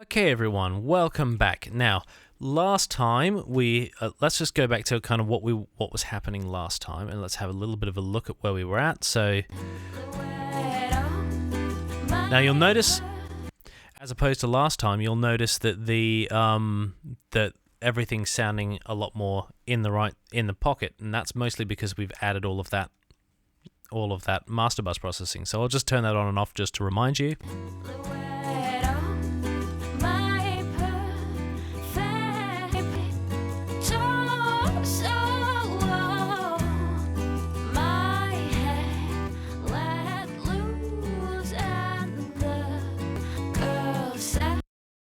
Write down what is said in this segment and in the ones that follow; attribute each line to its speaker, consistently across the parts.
Speaker 1: Okay, everyone, welcome back. Now, last time let's just go back to kind of what was happening last time, and let's have a little bit of a look at where we were at. So now you'll notice, as opposed to last time, you'll notice that that everything's sounding a lot more in the pocket, and that's mostly because we've added all of that master bus processing. So I'll just turn that on and off just to remind you.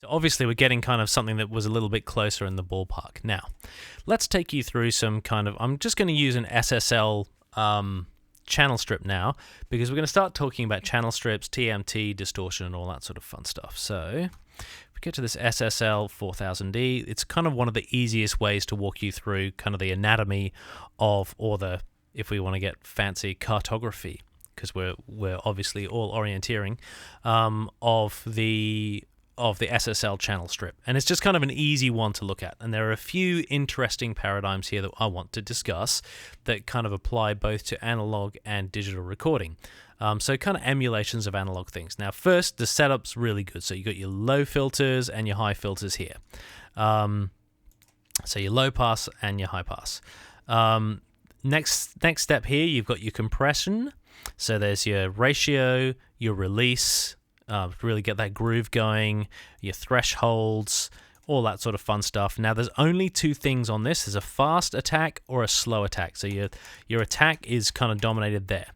Speaker 1: Obviously, we're getting kind of something that was a little bit closer in the ballpark. Now, let's take you through some kind of... I'm just going to use an SSL channel strip now, because we're going to start talking about channel strips, TMT, distortion, and all that sort of fun stuff. So, if we get to this SSL 4000D, it's kind of one of the easiest ways to walk you through kind of the anatomy of, if we want to get fancy, cartography, because we're obviously all orienteering, of the SSL channel strip. And it's just kind of an easy one to look at. And there are a few interesting paradigms here that I want to discuss that kind of apply both to analog and digital recording. So kind of emulations of analog things. Now, first, the setup's really good. So you got your low filters and your high filters here. So your low pass and your high pass. Next step here, you've got your compression. So there's your ratio, your release, really get that groove going, your thresholds, all that sort of fun stuff. Now, there's only two things on this. There's a fast attack or a slow attack. So your attack is kind of dominated there.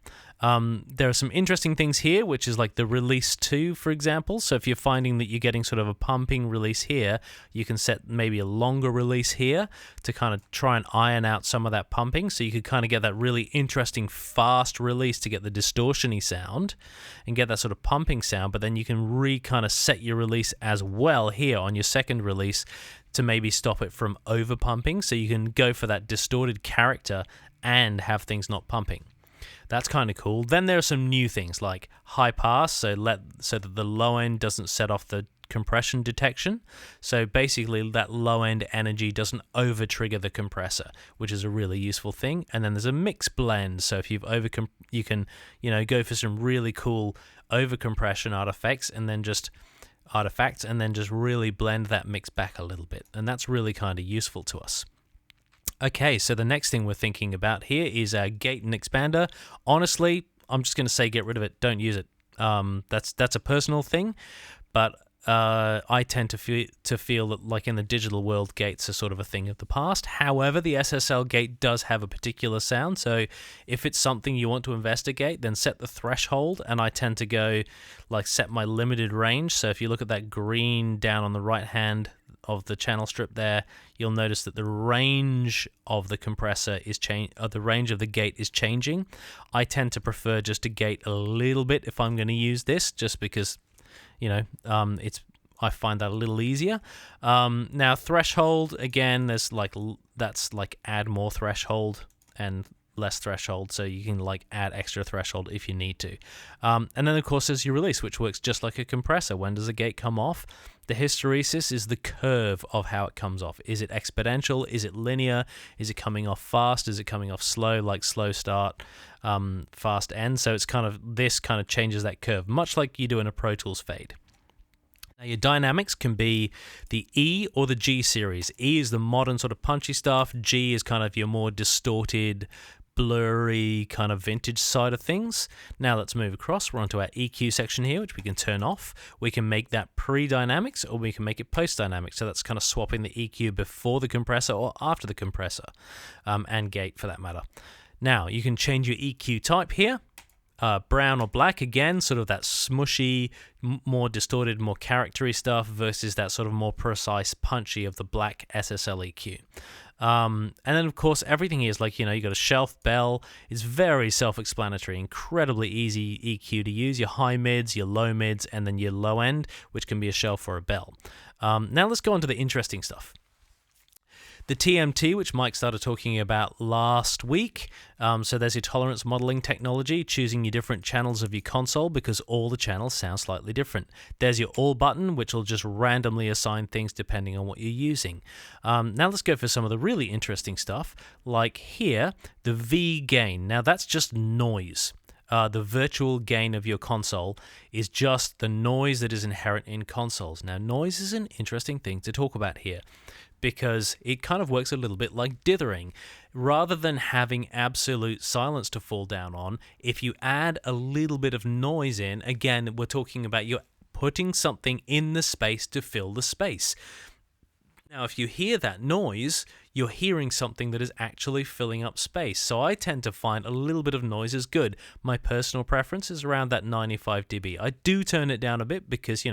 Speaker 1: There are some interesting things here, which is like the release 2, for example. So if you're finding that you're getting sort of a pumping release here, you can set maybe a longer release here to kind of try and iron out some of that pumping. So you could kind of get that really interesting fast release to get the distortion-y sound and get that sort of pumping sound. But then you can kind of set your release as well here on your second release to maybe stop it from over pumping. So you can go for that distorted character and have things not pumping. That's kind of cool. Then there are some new things like high pass, so that the low end doesn't set off the compression detection. So basically that low end energy doesn't over trigger the compressor, which is a really useful thing. And then there's a mix blend. So if you can go for some really cool over compression artifacts and then just really blend that mix back a little bit. And that's really kind of useful to us. Okay, so the next thing we're thinking about here is a gate and expander. Honestly, I'm just going to say get rid of it. Don't use it. That's a personal thing, but I tend to feel that, like in the digital world, gates are sort of a thing of the past. However, the SSL gate does have a particular sound, so if it's something you want to investigate, then set the threshold, and I tend to go like set my limited range. So if you look at that green down on the right hand of the channel strip there, you'll notice that the range of the compressor is the range of the gate is changing. I tend to prefer just to gate a little bit if I'm going to use this, just because I find that a little easier. Now threshold, again, that's like add more threshold and less threshold, so you can like add extra threshold if you need to. And then of course there's your release, which works just like a compressor. When does the gate come off? The hysteresis is the curve of how it comes off. Is it exponential? Is it linear? Is it coming off fast? Is it coming off slow, like slow start, fast end? So this kind of changes that curve, much like you do in a Pro Tools fade. Now your dynamics can be the E or the G series. E is the modern sort of punchy stuff. G is kind of your more distorted, blurry kind of vintage side of things. Now let's move across. We're onto our EQ section here, which we can turn off. We can make that pre-dynamics or we can make it post-dynamics. So that's kind of swapping the EQ before the compressor or after the compressor, and gate for that matter. Now you can change your EQ type here. Brown or black, again, sort of that smushy, more distorted, more charactery stuff versus that sort of more precise, punchy of the black SSL EQ. And then, of course, everything here is like, you got a shelf bell. It's very self-explanatory, incredibly easy EQ to use. Your high mids, your low mids, and then your low end, which can be a shelf or a bell. Now let's go on to the interesting stuff. The TMT, which Mike started talking about last week. So there's your tolerance modeling technology, choosing your different channels of your console because all the channels sound slightly different. There's your all button, which will just randomly assign things depending on what you're using. Now let's go for some of the really interesting stuff, like here, the V gain. Now that's just noise. The virtual gain of your console is just the noise that is inherent in consoles. Now, noise is an interesting thing to talk about here because it kind of works a little bit like dithering. Rather than having absolute silence to fall down on, if you add a little bit of noise in, again, we're talking about you're putting something in the space to fill the space. Now, if you hear that noise, you're hearing something that is actually filling up space. So I tend to find a little bit of noise is good. My personal preference is around that 95 dB. I do turn it down a bit because,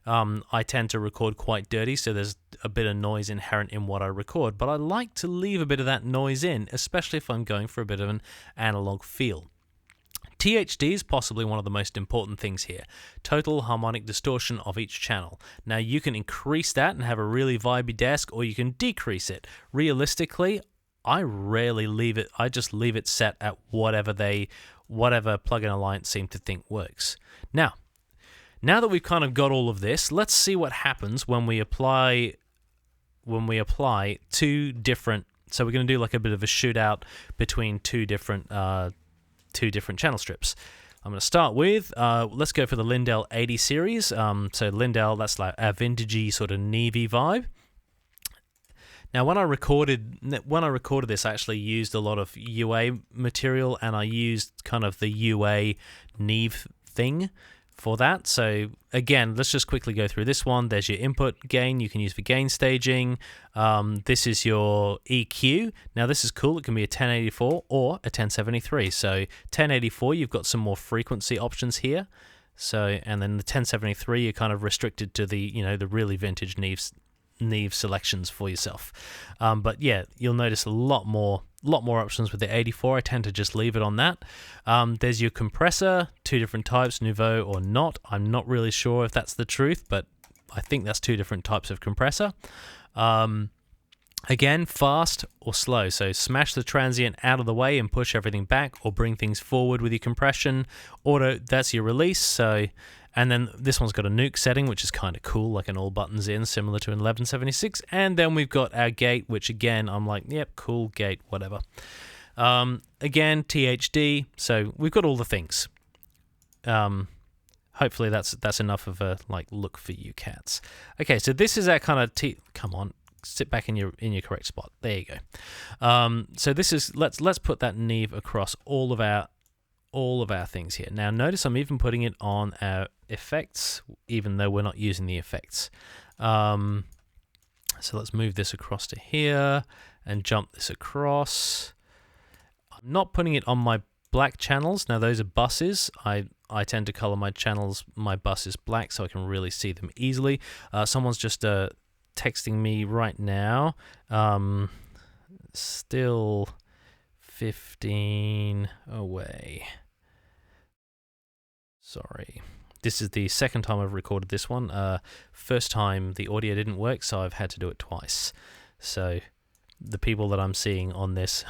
Speaker 1: I tend to record quite dirty, so there's a bit of noise inherent in what I record. But I like to leave a bit of that noise in, especially if I'm going for a bit of an analog feel. THD is possibly one of the most important things here. Total harmonic distortion of each channel. Now you can increase that and have a really vibey desk, or you can decrease it. Realistically, I rarely leave it. I just leave it set at whatever Plugin Alliance seem to think works. Now that we've kind of got all of this, let's see what happens when we apply two different. So we're going to do like a bit of a shootout between two different channel strips. I'm going to start with, let's go for the Lindell 80 series. So Lindell, that's like a vintagey sort of Neve vibe. Now, when I recorded this, I actually used a lot of UA material, and I used kind of the UA Neve thing for that. So again, let's just quickly go through this one. There's your input gain you can use for gain staging. This is your EQ. Now this is cool. It can be a 1084 or a 1073. So 1084, you've got some more frequency options here. So, and then the 1073, you're kind of restricted to the, the really vintage Neve selections for yourself. But yeah, you'll notice a lot more options with the 84. I tend to just leave it on that. There's your compressor, two different types, Nouveau or not. I'm not really sure if that's the truth, but I think that's two different types of compressor. Again, fast or slow. So smash the transient out of the way and push everything back, or bring things forward with your compression. Auto, that's your release. So, and then this one's got a nuke setting, which is kind of cool, like an all buttons in, similar to an 1176. And then we've got our gate, which again, I'm like, yep, cool, gate, whatever. Again, THD. So we've got all the things. Hopefully that's enough of a look for you cats. Okay, so this is our kind of come on. Sit back in your correct spot. There you go. So this is let's put that Neve across all of our things here. Now notice I'm even putting it on our effects, even though we're not using the effects. So let's move this across to here and jump this across. I'm not putting it on my black channels. Now those are buses. I tend to color my buses black so I can really see them easily. Someone's just texting me right now. Still 15 away. Sorry. This is the second time I've recorded this one. First time the audio didn't work, so I've had to do it twice. So the people that I'm seeing on this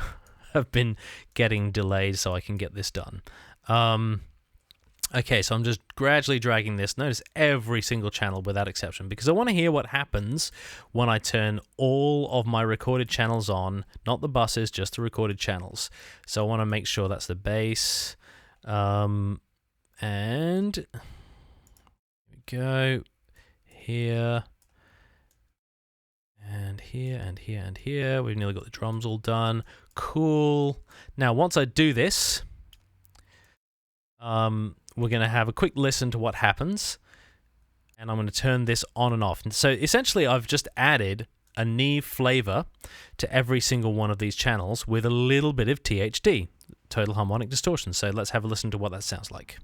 Speaker 1: have been getting delayed so I can get this done. Okay, so I'm just gradually dragging this. Notice every single channel without exception, because I want to hear what happens when I turn all of my recorded channels on, not the buses, just the recorded channels. So I want to make sure that's the bass. And here we go. Here. And here, and here, and here. We've nearly got the drums all done. Cool. Now, once I do this, we're going to have a quick listen to what happens, and I'm going to turn this on and off. And so essentially I've just added a Neve flavor to every single one of these channels with a little bit of THD, total harmonic distortion. So let's have a listen to what that sounds like.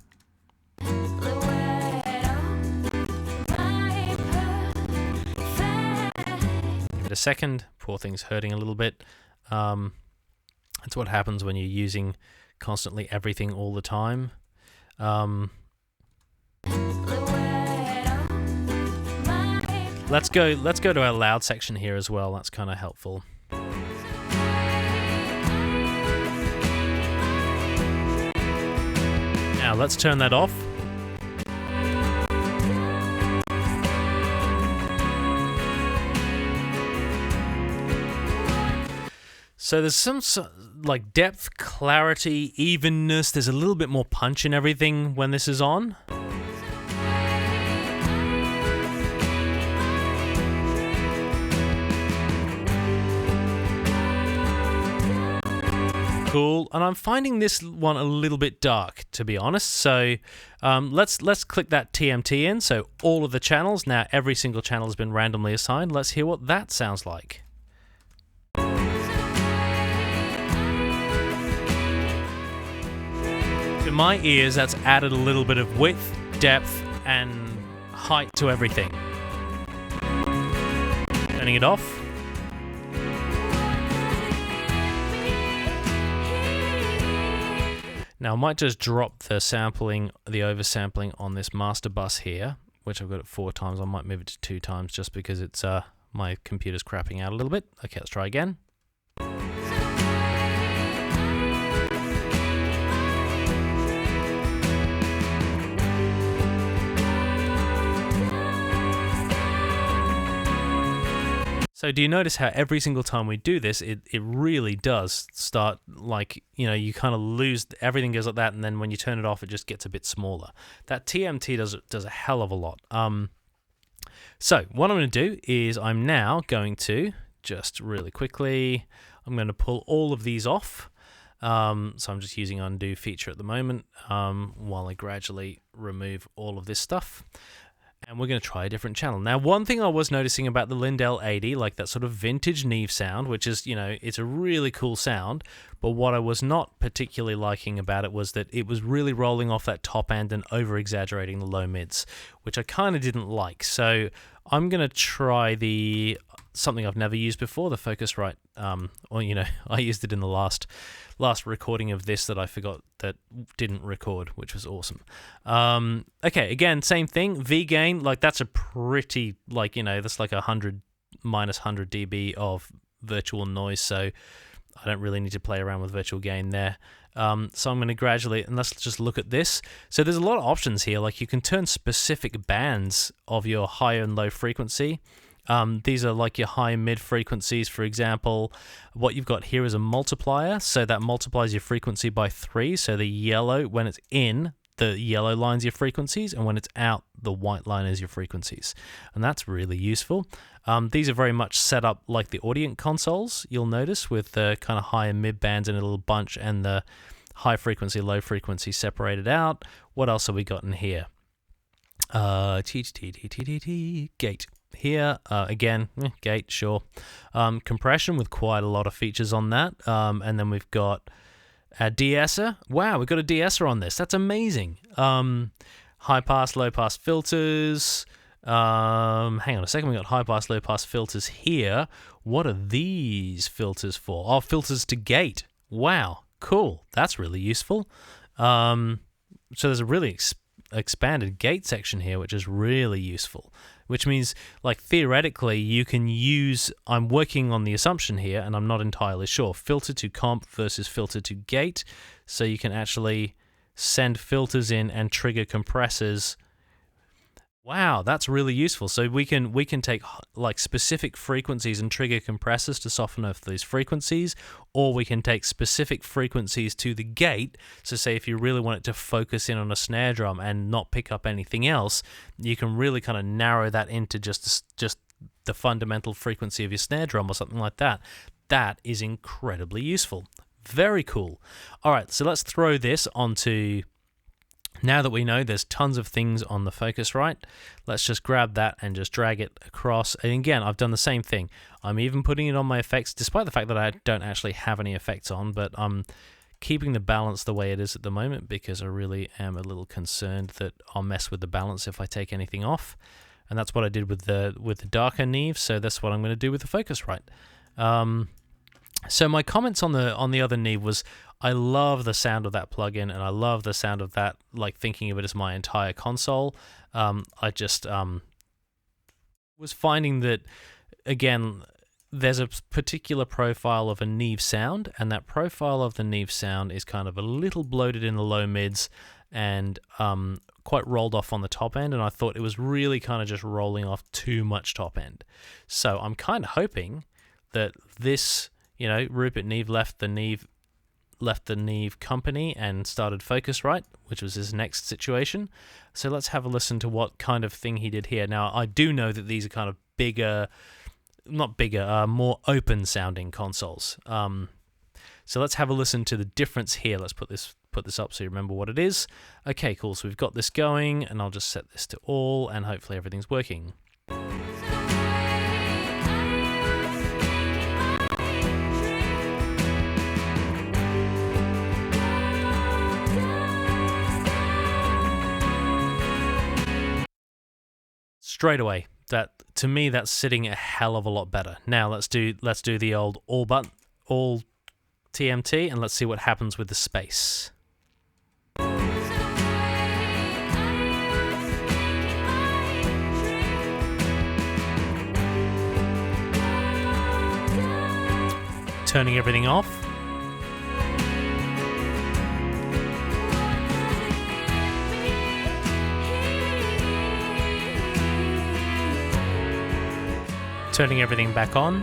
Speaker 1: Give it a second. Poor thing's hurting a little bit. That's what happens when you're using constantly everything all the time. Let's go to our loud section here as well. That's kind of helpful. Now let's turn that off. So there's some like depth, clarity, evenness. There's a little bit more punch in everything when this is on. Cool, and I'm finding this one a little bit dark, to be honest. So let's click that TMT in. So all of the channels, now every single channel has been randomly assigned. Let's hear what that sounds like. To my ears, that's added a little bit of width, depth, and height to everything. Turning it off. Now I might just drop the sampling, the oversampling on this master bus here, which I've got it 4 times. I might move it to 2 times just because it's my computer's crapping out a little bit. Okay, let's try again. So do you notice how every single time we do this, it really does start like, you know, you kind of lose, everything goes like that, and then when you turn it off, it just gets a bit smaller. That TMT does a hell of a lot. So what I'm going to do is I'm now going to, just really quickly, I'm going to pull all of these off. So I'm just using undo feature at the moment while I gradually remove all of this stuff. And we're going to try a different channel. Now, one thing I was noticing about the Lindell 80, like that sort of vintage Neve sound, which is, you know, it's a really cool sound, but what I was not particularly liking about it was that it was really rolling off that top end and over-exaggerating the low mids, which I kind of didn't like. So I'm going to try something I've never used before, the Focusrite. Or, you know, I used it in the last recording of this that I forgot that didn't record, which was awesome. Okay, again, same thing. V gain, like that's a pretty, like, you know, that's like 100 minus 100 dB of virtual noise, so I don't really need to play around with virtual gain there. So I'm going to gradually, and let's just look at this. So there's a lot of options here, like you can turn specific bands of your high and low frequency. These are like your high and mid frequencies, for example. What you've got here is a multiplier, so that multiplies your frequency by 3. So the yellow, when it's in, the yellow line's your frequencies, and when it's out, the white line is your frequencies. And that's really useful. These are very much set up like the Audient consoles, you'll notice, with the kind of high and mid bands in a little bunch and the high frequency, low frequency separated out. What else have we got in here? Gate. Here, again, gate, sure. Compression with quite a lot of features on that. And then we've got a de-esser. Wow, we've got a de-esser on this. That's amazing. High pass, low pass filters. Hang on a second, we've got high pass, low pass filters here. What are these filters for? Oh, filters to gate. Wow, cool. That's really useful. So there's a really expanded gate section here, which is really useful. Which means, like, theoretically, you can use, I'm working on the assumption here, and I'm not entirely sure, filter to comp versus filter to gate, so you can actually send filters in and trigger compressors. Wow, that's really useful. So we can take like specific frequencies and trigger compressors to soften off these frequencies, or we can take specific frequencies to the gate. So say if you really want it to focus in on a snare drum and not pick up anything else, you can really kind of narrow that into just the fundamental frequency of your snare drum or something like that. That is incredibly useful. Very cool. All right, so let's throw this onto. Now that we know there's tons of things on the Focusrite, let's just grab that and just drag it across. And again, I've done the same thing. I'm even putting it on my effects, despite the fact that I don't actually have any effects on, but I'm keeping the balance the way it is at the moment because I really am a little concerned that I'll mess with the balance if I take anything off. And that's what I did with the darker Neve, so that's what I'm going to do with the Focusrite. So my comments on the other Neve was, I love the sound of that plugin, and I love the sound of that, like thinking of it as my entire console. I just Was finding that, again, there's a particular profile of a Neve sound, and that profile of the Neve sound is kind of a little bloated in the low mids and quite rolled off on the top end, and I thought it was really kind of just rolling off too much top end. So I'm kind of hoping that this, Rupert Neve left the Neve company and started Focusrite, which was his next situation. So let's have a listen to what kind of thing he did here. Now, I do know that these are kind of more open sounding consoles. So let's have a listen to the difference here. Let's put this up so you remember what it is. Okay, cool. So we've got this going, and I'll just set this to all, and hopefully everything's working. Straight away, to me that's sitting a hell of a lot better. Now let's do the old all TMT, and let's see what happens with the space. Turning everything off. Turning everything back on.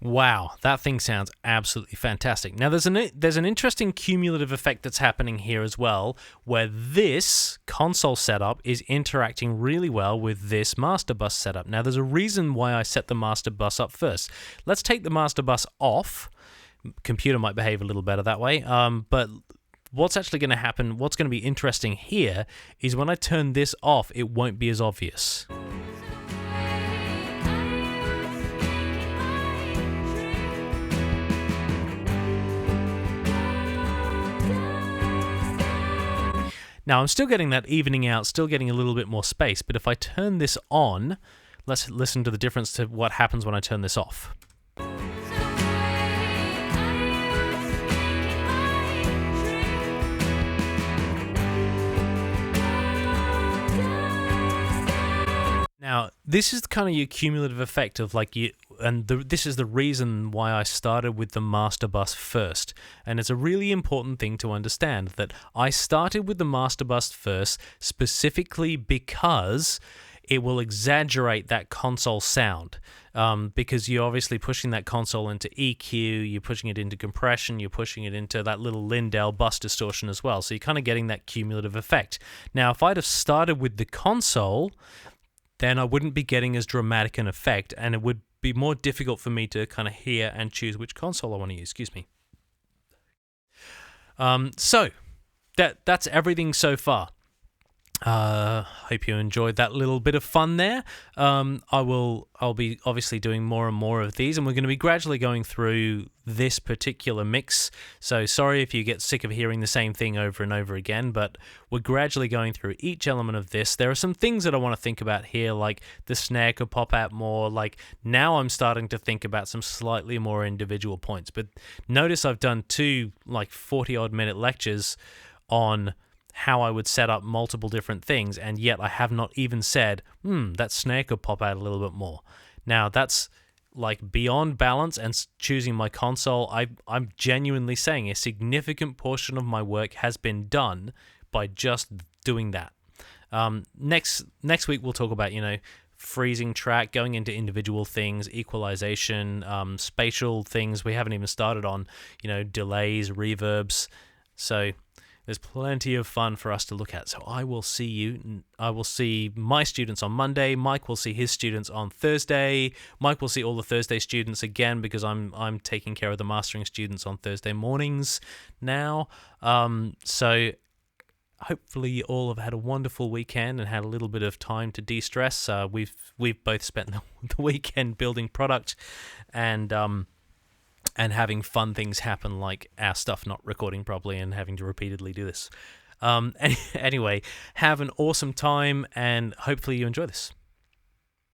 Speaker 1: Wow, that thing sounds absolutely fantastic. Now, there's an interesting cumulative effect that's happening here as well, where this console setup is interacting really well with this master bus setup. Now, there's a reason why I set the master bus up first. Let's take the master bus off. Computer might behave a little better that way, but what's actually going to happen, what's going to be interesting here, is when I turn this off, it won't be as obvious. Now, I'm still getting that evening out, still getting a little bit more space, but if I turn this on, let's listen to the difference to what happens when I turn this off. Now, this is kind of your cumulative effect of this is the reason why I started with the master bus first. And it's a really important thing to understand that I started with the master bus first specifically because it will exaggerate that console sound. Because you're obviously pushing that console into EQ, you're pushing it into compression, you're pushing it into that little Lindell bus distortion as well. So you're kind of getting that cumulative effect. Now, if I'd have started with the console, then I wouldn't be getting as dramatic an effect, and it would be more difficult for me to kind of hear and choose which console I want to use. Excuse me. So that's everything so far. Hope you enjoyed that little bit of fun there. I'll be obviously doing more and more of these, and we're going to be gradually going through this particular mix. So sorry if you get sick of hearing the same thing over and over again, but we're gradually going through each element of this. There are some things that I want to think about here, like the snare could pop out more. Like now I'm starting to think about some slightly more individual points, but notice I've done 2 40-odd minute lectures on how I would set up multiple different things, and yet I have not even said, that snare could pop out a little bit more. Now, that's beyond balance and choosing my console. I'm genuinely saying a significant portion of my work has been done by just doing that. Next week, we'll talk about, freezing track, going into individual things, equalization, spatial things we haven't even started on, delays, reverbs. So there's plenty of fun for us to look at. So I will see my students on Monday. Mike will see his students on Thursday. Mike will see all the Thursday students again because I'm taking care of the mastering students on Thursday mornings now. So hopefully you all have had a wonderful weekend and had a little bit of time to de-stress. We've both spent the weekend building product and having fun things happen, like our stuff not recording properly and having to repeatedly do this. Anyway, have an awesome time, and hopefully you enjoy this.